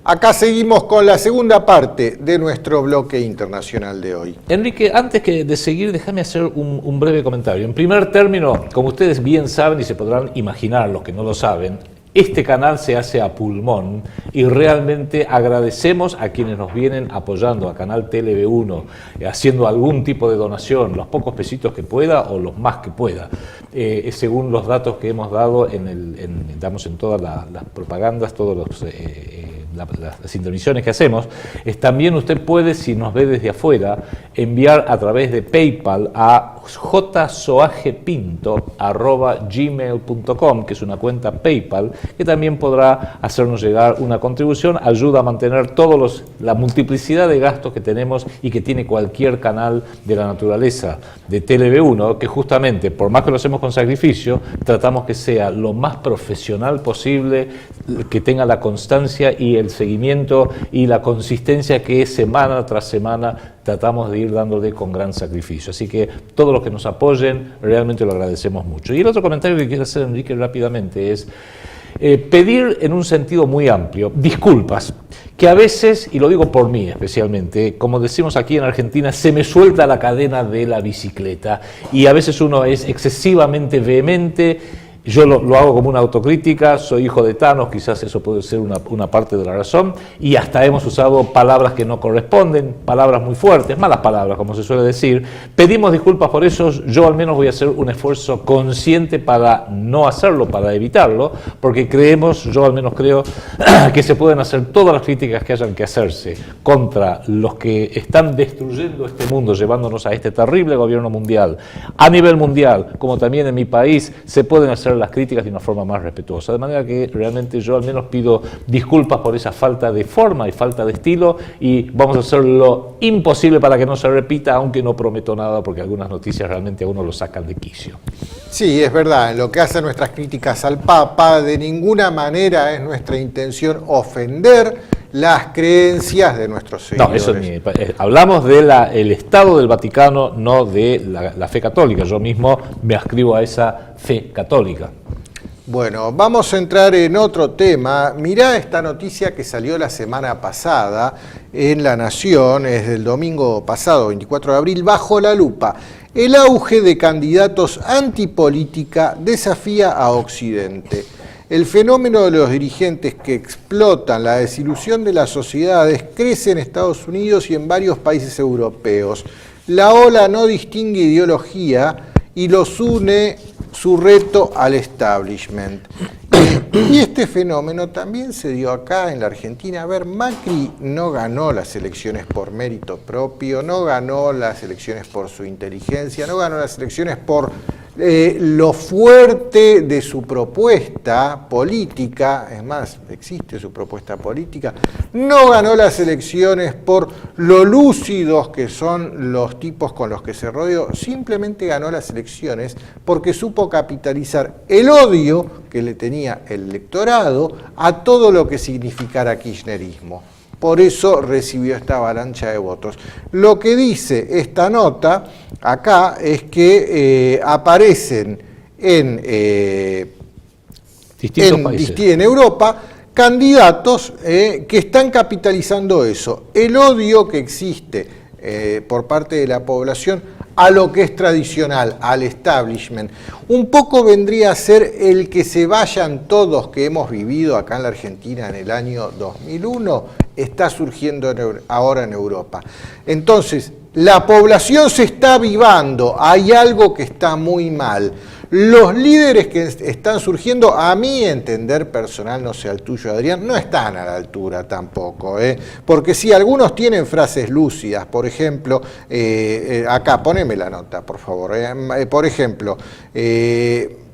Acá seguimos con la segunda parte de nuestro bloque internacional de hoy. Enrique, antes de seguir, déjame hacer un breve comentario. En primer término, como ustedes bien saben y se podrán imaginar los que no lo saben, este canal se hace a pulmón y realmente agradecemos a quienes nos vienen apoyando, a Canal TLB1, haciendo algún tipo de donación, los pocos pesitos que pueda o los más que pueda, según los datos que hemos dado damos en todas las propagandas, todos las intervenciones que hacemos. También usted puede, si nos ve desde afuera, enviar a través de PayPal a jsoagepinto@gmail.com, que es una cuenta PayPal, que también podrá hacernos llegar una contribución, ayuda a mantener la multiplicidad de gastos que tenemos y que tiene cualquier canal de la naturaleza de TLB1, que justamente, por más que lo hacemos con sacrificio, tratamos que sea lo más profesional posible, que tenga la constancia y el seguimiento y la consistencia que semana tras semana tratamos de ir dándole con gran sacrificio. Así que todos los que nos apoyen, realmente lo agradecemos mucho. Y el otro comentario que quiero hacer, Enrique, rápidamente es pedir en un sentido muy amplio disculpas, que a veces, y lo digo por mí especialmente, como decimos aquí en Argentina, se me suelta la cadena de la bicicleta y a veces uno es excesivamente vehemente. Yo lo hago como una autocrítica, soy hijo de Thanos, quizás eso puede ser una parte de la razón, y hasta hemos usado palabras que no corresponden, palabras muy fuertes, malas palabras, como se suele decir. Pedimos disculpas por eso, yo al menos voy a hacer un esfuerzo consciente para no hacerlo, para evitarlo, porque yo al menos creo que se pueden hacer todas las críticas que hayan que hacerse contra los que están destruyendo este mundo, llevándonos a este terrible gobierno mundial. A nivel mundial, como también en mi país, se pueden hacer hacer las críticas de una forma más respetuosa. De manera que realmente yo al menos pido disculpas por esa falta de forma y falta de estilo, y vamos a hacer lo imposible para que no se repita, aunque no prometo nada porque algunas noticias realmente a uno lo sacan de quicio. Sí, es verdad, en lo que hace a nuestras críticas al Papa, de ninguna manera es nuestra intención ofender las creencias de nuestros seguidores. No, eso hablamos del Estado del Vaticano, no de la fe católica. Yo mismo me adscribo a esa fe católica. Bueno, vamos a entrar en otro tema. Mirá esta noticia que salió la semana pasada en La Nación, es del domingo pasado, 24 de abril, bajo la lupa. El auge de candidatos antipolítica desafía a Occidente. El fenómeno de los dirigentes que explotan la desilusión de las sociedades crece en Estados Unidos y en varios países europeos. La ola no distingue ideología y los une su reto al establishment. Y este fenómeno también se dio acá en la Argentina. A ver, Macri no ganó las elecciones por mérito propio, no ganó las elecciones por su inteligencia, no ganó las elecciones por lo fuerte de su propuesta política, es más, existe su propuesta política, no ganó las elecciones por lo lúcidos que son los tipos con los que se rodeó, simplemente ganó las elecciones porque supo capitalizar el odio que le tenía el electorado a todo lo que significara kirchnerismo. Por eso recibió esta avalancha de votos. Lo que dice esta nota acá es que aparecen en Europa candidatos que están capitalizando eso. El odio que existe por parte de la población a lo que es tradicional, al establishment. Un poco vendría a ser el que se vayan todos que hemos vivido acá en la Argentina en el año 2001, está surgiendo ahora en Europa. Entonces, la población se está avivando, hay algo que está muy mal. Los líderes que están surgiendo, a mi entender personal, no sé al tuyo, Adrián, no están a la altura tampoco, porque sí, algunos tienen frases lúcidas, por ejemplo, acá, poneme la nota, por favor, por ejemplo,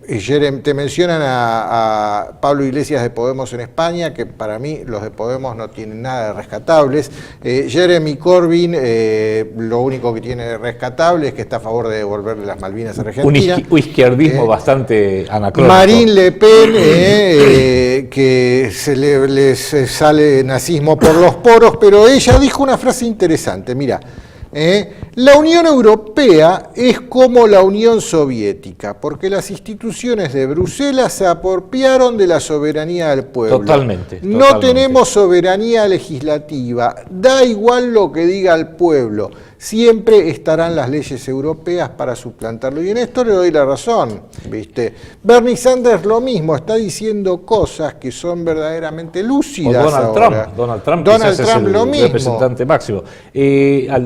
Jeremy, te mencionan a Pablo Iglesias de Podemos en España, que para mí los de Podemos no tienen nada de rescatables. Jeremy Corbyn, lo único que tiene de rescatable es que está a favor de devolverle las Malvinas a Argentina. Un izquierdismo bastante anacrónico. Marine Le Pen, que les sale nazismo por los poros, pero ella dijo una frase interesante, mira. La Unión Europea es como la Unión Soviética, porque las instituciones de Bruselas se apropiaron de la soberanía del pueblo. Totalmente. No tenemos soberanía legislativa, da igual lo que diga el pueblo, siempre estarán las leyes europeas para suplantarlo. Y en esto le doy la razón, ¿viste? Bernie Sanders lo mismo, está diciendo cosas que son verdaderamente lúcidas. O Donald Trump es el lo mismo. Representante máximo.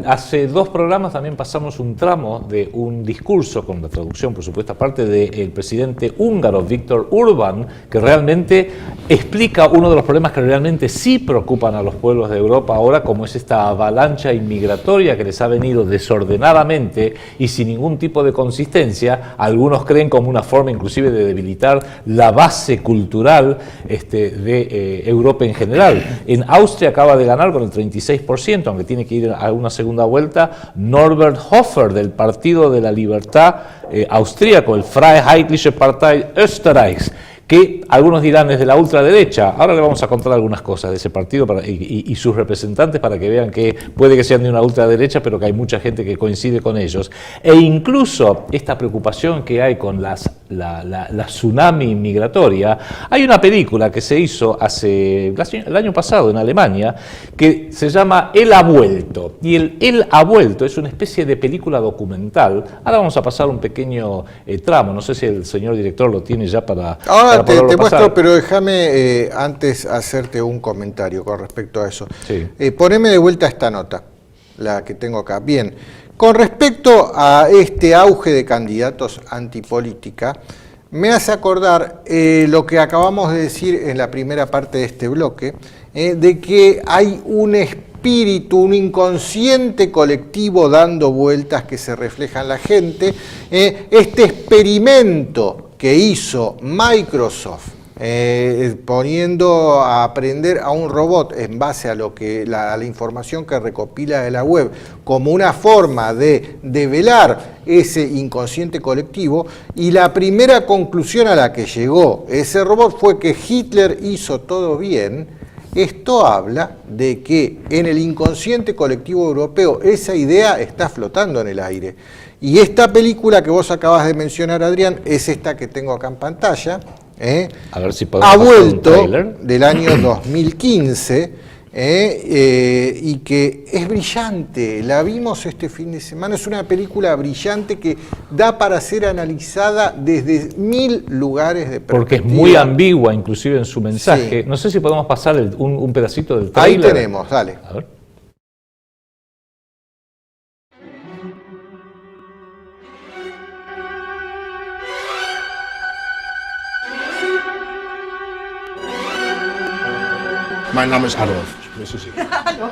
Hace 2 programas también pasamos un tramo de un discurso, con la traducción por supuesto aparte, del presidente húngaro Viktor Orbán, que realmente explica uno de los problemas que realmente sí preocupan a los pueblos de Europa ahora, como es esta avalancha inmigratoria que les ha venido desordenadamente y sin ningún tipo de consistencia. Algunos creen como una forma inclusive de debilitar la base cultural de Europa en general. En Austria acaba de ganar con el 36%, aunque tiene que ir a una segunda vuelta, Norbert Hofer, del Partido de la Libertad austríaco, el Freiheitliche Partei Österreichs, que algunos dirán es de la ultraderecha. Ahora le vamos a contar algunas cosas de ese partido y sus representantes para que vean que puede que sean de una ultraderecha, pero que hay mucha gente que coincide con ellos. E incluso esta preocupación que hay con la tsunami migratoria. Hay una película que se hizo el año pasado en Alemania que se llama El ha vuelto. Y El ha vuelto es una especie de película documental. Ahora vamos a pasar un pequeño tramo. No sé si el señor director lo tiene ya para te muestro, pero déjame antes hacerte un comentario con respecto a eso. Sí. Poneme de vuelta esta nota, la que tengo acá. Bien, con respecto a este auge de candidatos antipolítica, me hace acordar lo que acabamos de decir en la primera parte de este bloque, de que hay un espíritu, un inconsciente colectivo dando vueltas que se refleja en la gente, este experimento que hizo Microsoft, poniendo a aprender a un robot en base a lo que la información que recopila de la web, como una forma de develar ese inconsciente colectivo, y la primera conclusión a la que llegó ese robot fue que Hitler hizo todo bien. Esto habla de que en el inconsciente colectivo europeo esa idea está flotando en el aire. Y esta película que vos acabas de mencionar, Adrián, es esta que tengo acá en pantalla. A ver si podemos ha pasar un vuelto tráiler. del año 2015 y que es brillante. La vimos este fin de semana. Es una película brillante que da para ser analizada desde 1000 lugares de perspectiva. Porque es muy ambigua, inclusive en su mensaje. Sí. No sé si podemos pasar un pedacito del tráiler. Ahí tenemos, dale. A ver. Mein Name ist Adolf. Ich grüße Sie. Hallo.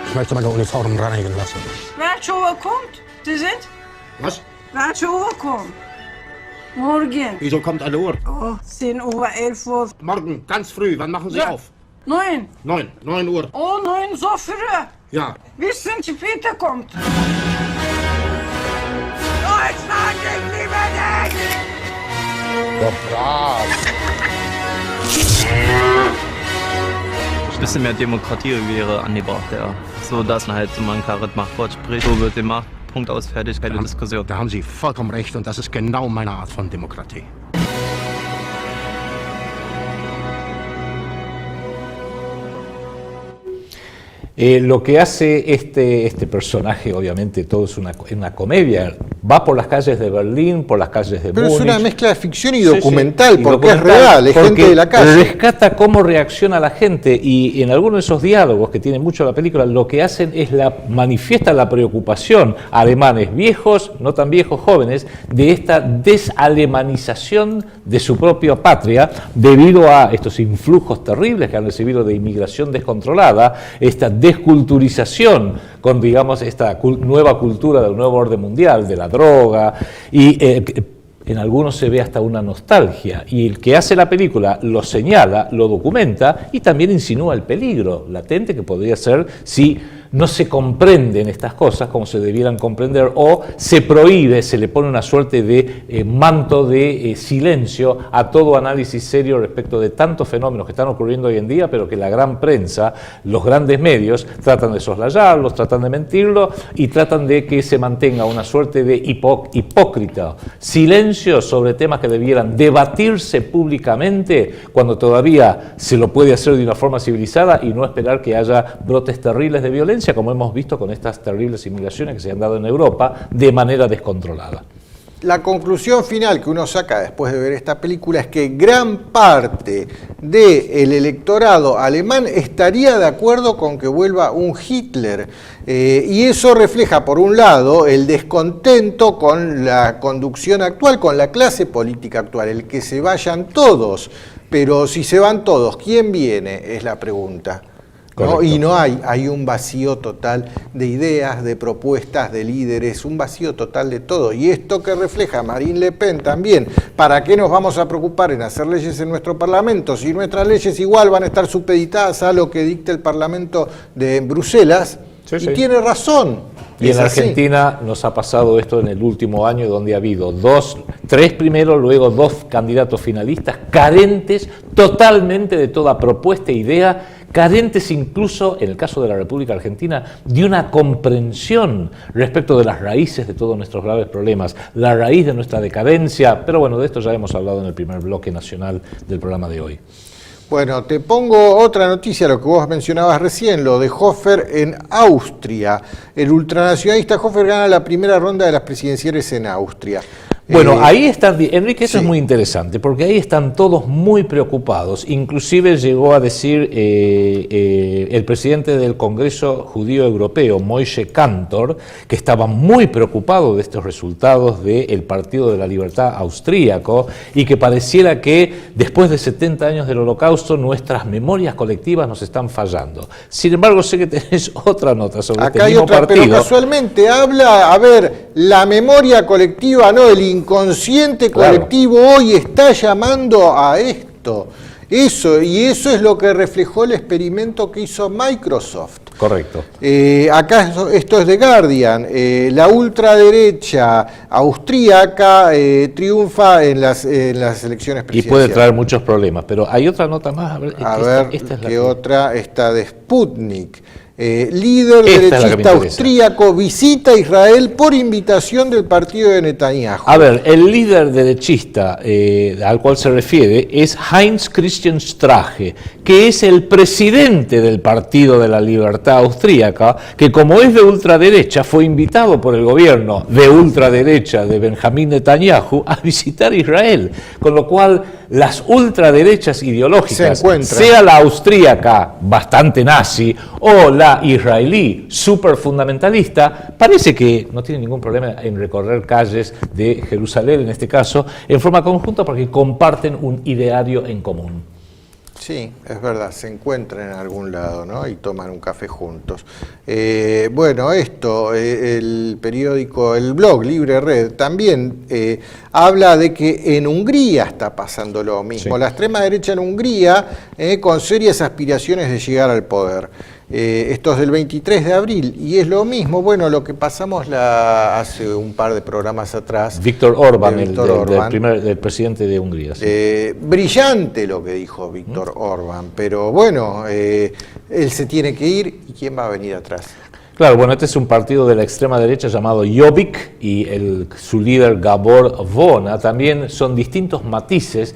Ich möchte meine Uniform reinigen lassen. Welche Uhr kommt? Sie sind? Was? Welche Uhr kommt? Morgen. Wieso kommt eine Uhr? Oh, 10 Uhr, 11 Uhr. Morgen, ganz früh. Wann machen Sie Ja. auf? 9. 9 Uhr. Oh, 9 so früh. Ja. Wissen Sie, Peter kommt. Deutschland, ich liebe dich! Doch, brav. Ein bisschen mehr Demokratie wäre angebracht, ja. So, dass man halt so mal ein klares Machtwort spricht, so wird der Machtpunkt aus, fertig, keine Diskussion. Da haben Sie vollkommen recht und das ist genau meine Art von Demokratie. Lo que hace este personaje, obviamente todo es una comedia, va por las calles de Berlín, por las calles de Pero Múnich. es una mezcla de ficción y Sí, documental, sí, y porque documental, es real, es porque gente de la calle. rescata cómo reacciona la gente, y en algunos de esos diálogos que tiene mucho la película, lo que hacen es manifiestan la preocupación, alemanes viejos, no tan viejos, jóvenes, de esta desalemanización de su propia patria debido a estos influjos terribles que han recibido de inmigración descontrolada, esta desculturización con, digamos, esta nueva cultura del nuevo orden mundial, de la droga, y en algunos se ve hasta una nostalgia, y el que hace la película lo señala, lo documenta y también insinúa el peligro latente que podría ser si no se comprenden estas cosas como se debieran comprender, o se prohíbe, se le pone una suerte de manto de silencio a todo análisis serio respecto de tantos fenómenos que están ocurriendo hoy en día, pero que la gran prensa, los grandes medios, tratan de soslayarlos, tratan de mentirlo y tratan de que se mantenga una suerte de hipócrita silencio sobre temas que debieran debatirse públicamente cuando todavía se lo puede hacer de una forma civilizada y no esperar que haya brotes terribles de violencia, como hemos visto con estas terribles inmigraciones que se han dado en Europa de manera descontrolada. La conclusión final que uno saca después de ver esta película es que gran parte del electorado alemán estaría de acuerdo con que vuelva un Hitler. Y eso refleja, por un lado, el descontento con la conducción actual, con la clase política actual, el que se vayan todos. Pero si se van todos, ¿quién viene? Es la pregunta. ¿No? Y no hay un vacío total de ideas, de propuestas, de líderes, un vacío total de todo. Y esto que refleja Marine Le Pen también, ¿para qué nos vamos a preocupar en hacer leyes en nuestro Parlamento si nuestras leyes igual van a estar supeditadas a lo que dicta el Parlamento de Bruselas? Sí, sí. Y tiene razón. Y en Argentina nos ha pasado esto en el último año, donde ha habido tres primero, luego 2 candidatos finalistas carentes totalmente de toda propuesta e idea, carentes incluso, en el caso de la República Argentina, de una comprensión respecto de las raíces de todos nuestros graves problemas, la raíz de nuestra decadencia, pero bueno, de esto ya hemos hablado en el primer bloque nacional del programa de hoy. Bueno, te pongo otra noticia, lo que vos mencionabas recién, lo de Hofer en Austria. El ultranacionalista Hofer gana la primera ronda de las presidenciales en Austria. Bueno, ahí están, Enrique, eso sí. Es muy interesante, porque ahí están todos muy preocupados. Inclusive llegó a decir el presidente del Congreso Judío Europeo, Moishe Cantor, que estaba muy preocupado de estos resultados del Partido de la Libertad austríaco, y que pareciera que después de 70 años del Holocausto nuestras memorias colectivas nos están fallando. Sin embargo, sé que tenés otra nota sobre acá este hay mismo otra, partido. pero casualmente habla, a ver, la memoria colectiva, no, el inconsciente colectivo hoy está llamando a esto. Eso es lo que reflejó el experimento que hizo Microsoft. Correcto. Acá esto es de Guardian. La ultraderecha austríaca triunfa en las elecciones presidenciales. Y puede traer muchos problemas, pero hay otra nota más. A ver, esta es la ¿qué que... otra? Esta de Sputnik. Líder Esta es la que me derechista interesa. austríaco visita Israel por invitación del partido de Netanyahu. A ver, el líder derechista al cual se refiere es Heinz Christian Strache, que es el presidente del Partido de la Libertad Austríaca, que como es de ultraderecha, fue invitado por el gobierno de ultraderecha de Benjamín Netanyahu a visitar Israel. Con lo cual, las ultraderechas ideológicas, sea la austríaca, bastante nazi, o la israelí, súper fundamentalista, parece que no tiene ningún problema en recorrer calles de Jerusalén, en este caso, en forma conjunta, porque comparten un ideario en común. Sí, es verdad, se encuentran en algún lado, ¿no? Y toman un café juntos. Bueno, el periódico, el blog Libre Red, también habla de que en Hungría está pasando lo mismo. Sí. La extrema derecha en Hungría con serias aspiraciones de llegar al poder. Esto es del 23 de abril y es lo mismo, bueno, lo que pasamos hace un par de programas atrás. Víctor Orbán, el presidente de Hungría. Sí. Brillante lo que dijo Víctor Orbán, pero bueno, él se tiene que ir y ¿quién va a venir atrás? Claro, bueno, este es un partido de la extrema derecha llamado Jobbik y su líder Gabor Vona también son distintos matices,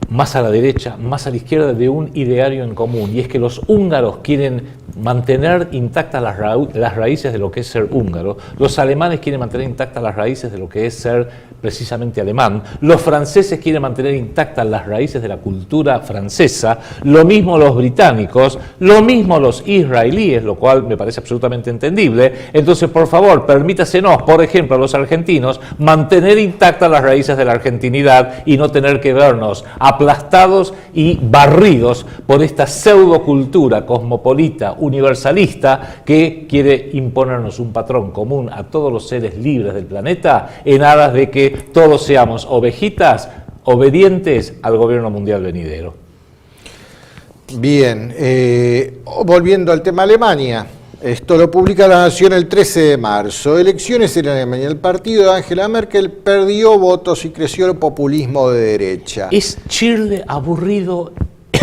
más a la derecha, más a la izquierda, de un ideario en común, y es que los húngaros quieren mantener intactas las raíces de lo que es ser húngaro, los alemanes quieren mantener intactas las raíces de lo que es ser precisamente alemán, los franceses quieren mantener intactas las raíces de la cultura francesa, lo mismo los británicos, lo mismo los israelíes, lo cual me parece absolutamente entendible. Entonces, por favor, permítasenos, por ejemplo, a los argentinos, mantener intactas las raíces de la argentinidad y no tener que vernos aplastados y barridos por esta pseudocultura cosmopolita, universalista, que quiere imponernos un patrón común a todos los seres libres del planeta en aras de que todos seamos ovejitas obedientes al gobierno mundial venidero. Bien, volviendo al tema Alemania. Esto lo publica La Nación el 13 de marzo. Elecciones en Alemania. El partido de Angela Merkel perdió votos y creció el populismo de derecha. Es Chile aburrido,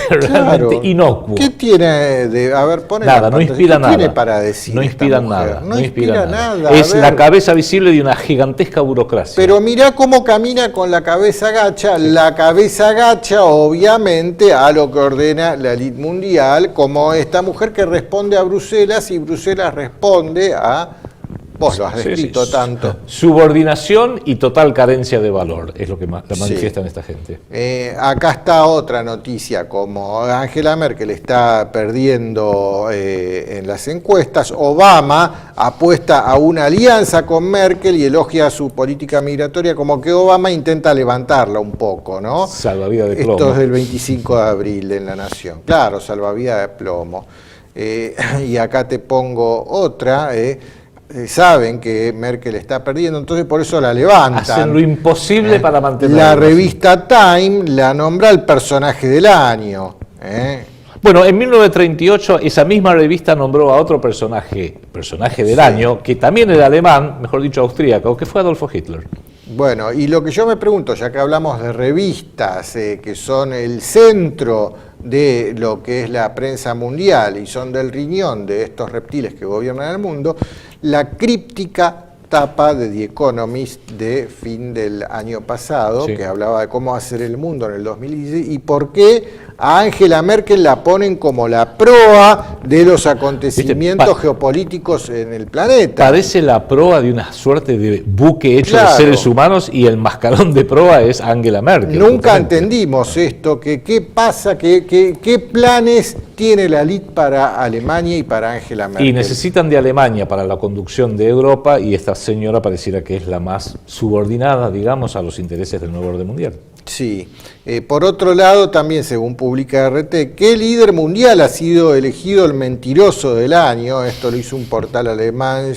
realmente inocuo. ¿Qué tiene de...? A ver, pone nada, no inspira nada. ¿Qué tiene para decir? No inspira nada. No inspira nada. Es la cabeza visible de una gigantesca burocracia. Pero mirá cómo camina con la cabeza gacha. Sí. La cabeza gacha, obviamente, a lo que ordena la élite mundial, como esta mujer que responde a Bruselas y Bruselas responde a... Vos lo has descrito tanto. Subordinación y total carencia de valor es lo que la manifiestan esta gente. Acá está otra noticia, como Angela Merkel está perdiendo en las encuestas, Obama apuesta a una alianza con Merkel y elogia su política migratoria, como que Obama intenta levantarla un poco, ¿no? Salvavidas de plomo. Esto es del 25 de abril en La Nación. Claro, salvavidas de plomo. Y acá te pongo otra, saben que Merkel está perdiendo, entonces por eso la levantan. Hacen lo imposible para mantenerla. La revista Time la nombra el personaje del año. Bueno, en 1938 esa misma revista nombró a otro personaje del año, que también era alemán, mejor dicho austríaco, que fue Adolfo Hitler. Bueno, y lo que yo me pregunto, ya que hablamos de revistas que son el centro de lo que es la prensa mundial y son del riñón de estos reptiles que gobiernan el mundo, la críptica tapa de The Economist de fin del año pasado, que hablaba de cómo hacer el mundo en el 2016 y por qué a Angela Merkel la ponen como la proa de los acontecimientos geopolíticos en el planeta. Parece la proa de una suerte de buque hecho de seres humanos y el mascarón de proa es Angela Merkel. Nunca entendimos esto, que qué pasa, qué planes tiene la élite para Alemania y para Angela Merkel. Y necesitan de Alemania para la conducción de Europa y esta señora pareciera que es la más subordinada, digamos, a los intereses del nuevo orden mundial. Sí, Por otro lado, también según publica RT, ¿qué líder mundial ha sido elegido el mentiroso del año? Esto lo hizo un portal alemán,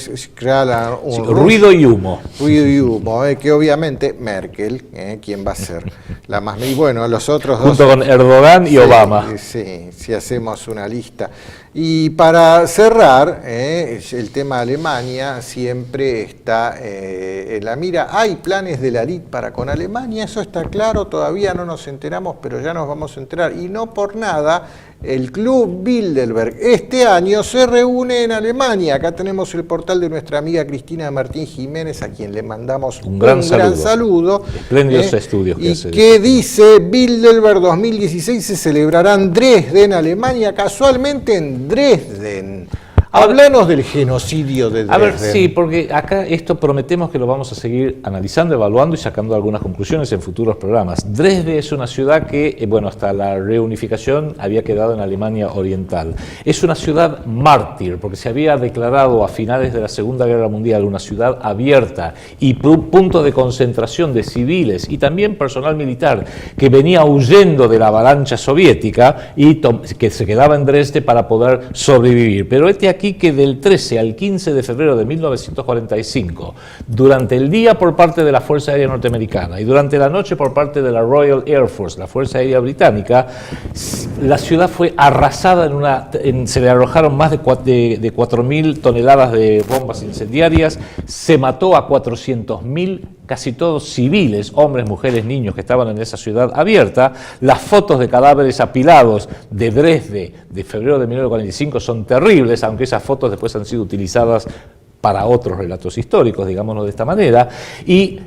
Ruido y humo. Ruido y humo, que obviamente Merkel, ¿quién va a ser? La más, y bueno, los otros junto dos... con Erdogan y Obama. Sí, si hacemos una lista. Y para cerrar, el tema de Alemania siempre está en la mira. Hay planes de la LID para con Alemania, eso está claro, todavía no nos enteramos, pero ya nos vamos a enterar. Y no por nada, el Club Bilderberg este año se reúne en Alemania. Acá tenemos el portal de nuestra amiga Cristina Martín Jiménez, a quien le mandamos un gran saludo. Espléndidos estudios que hace. Y que dice, Bilderberg 2016 se celebrará en Dresden, Alemania, casualmente en Dresden. Háblanos del genocidio de Dresden. A ver, sí, porque acá esto prometemos que lo vamos a seguir analizando, evaluando y sacando algunas conclusiones en futuros programas. Dresde es una ciudad que, bueno, hasta la reunificación había quedado en Alemania Oriental. Es una ciudad mártir, porque se había declarado a finales de la Segunda Guerra Mundial una ciudad abierta y punto de concentración de civiles y también personal militar que venía huyendo de la avalancha soviética y que se quedaba en Dresde para poder sobrevivir. Pero aquí que del 13 al 15 de febrero de 1945, durante el día por parte de la Fuerza Aérea Norteamericana y durante la noche por parte de la Royal Air Force, la Fuerza Aérea Británica, la ciudad fue arrasada se le arrojaron más de 4.000 toneladas de bombas incendiarias, se mató a 400.000 casi todos civiles, hombres, mujeres, niños que estaban en esa ciudad abierta. Las fotos de cadáveres apilados de Dresde de febrero de 1945 son terribles, aunque esas fotos después han sido utilizadas para otros relatos históricos, digámoslo de esta manera, y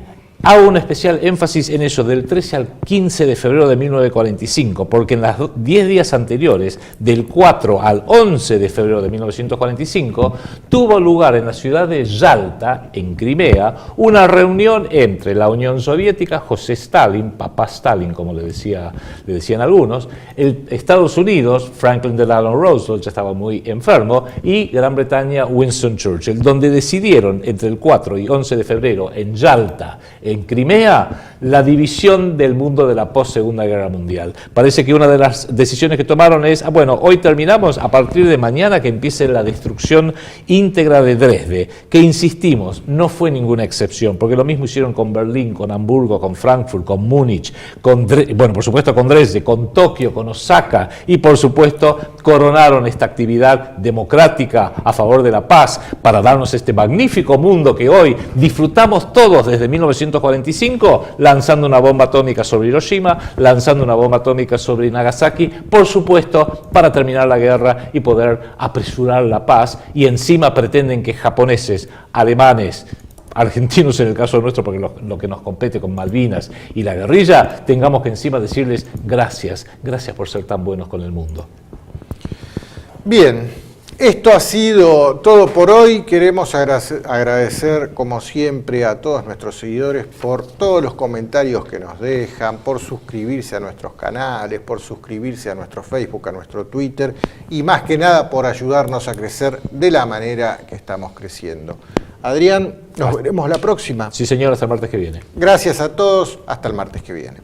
hago un especial énfasis en eso del 13 al 15 de febrero de 1945, porque en los 10 días anteriores, del 4 al 11 de febrero de 1945, tuvo lugar en la ciudad de Yalta, en Crimea, una reunión entre la Unión Soviética, José Stalin, papá Stalin, como le decían algunos, Estados Unidos, Franklin Delano Roosevelt, ya estaba muy enfermo, y Gran Bretaña, Winston Churchill, donde decidieron entre el 4 y 11 de febrero en Yalta, en Crimea, la división del mundo de la post-Segunda Guerra Mundial. Parece que una de las decisiones que tomaron es, bueno, hoy terminamos, a partir de mañana que empiece la destrucción íntegra de Dresde, que insistimos, no fue ninguna excepción, porque lo mismo hicieron con Berlín, con Hamburgo, con Frankfurt, con Múnich, bueno, por supuesto con Dresde, con Tokio, con Osaka, y por supuesto coronaron esta actividad democrática a favor de la paz para darnos este magnífico mundo que hoy disfrutamos todos desde 1945, lanzando una bomba atómica sobre Hiroshima, lanzando una bomba atómica sobre Nagasaki, por supuesto, para terminar la guerra y poder apresurar la paz, y encima pretenden que japoneses, alemanes, argentinos en el caso nuestro, porque lo que nos compete con Malvinas y la guerrilla, tengamos que encima decirles gracias por ser tan buenos con el mundo. Bien. Esto ha sido todo por hoy. Queremos agradecer, como siempre, a todos nuestros seguidores por todos los comentarios que nos dejan, por suscribirse a nuestros canales, por suscribirse a nuestro Facebook, a nuestro Twitter y más que nada por ayudarnos a crecer de la manera que estamos creciendo. Adrián, nos veremos la próxima. Sí, señor, hasta el martes que viene. Gracias a todos, hasta el martes que viene.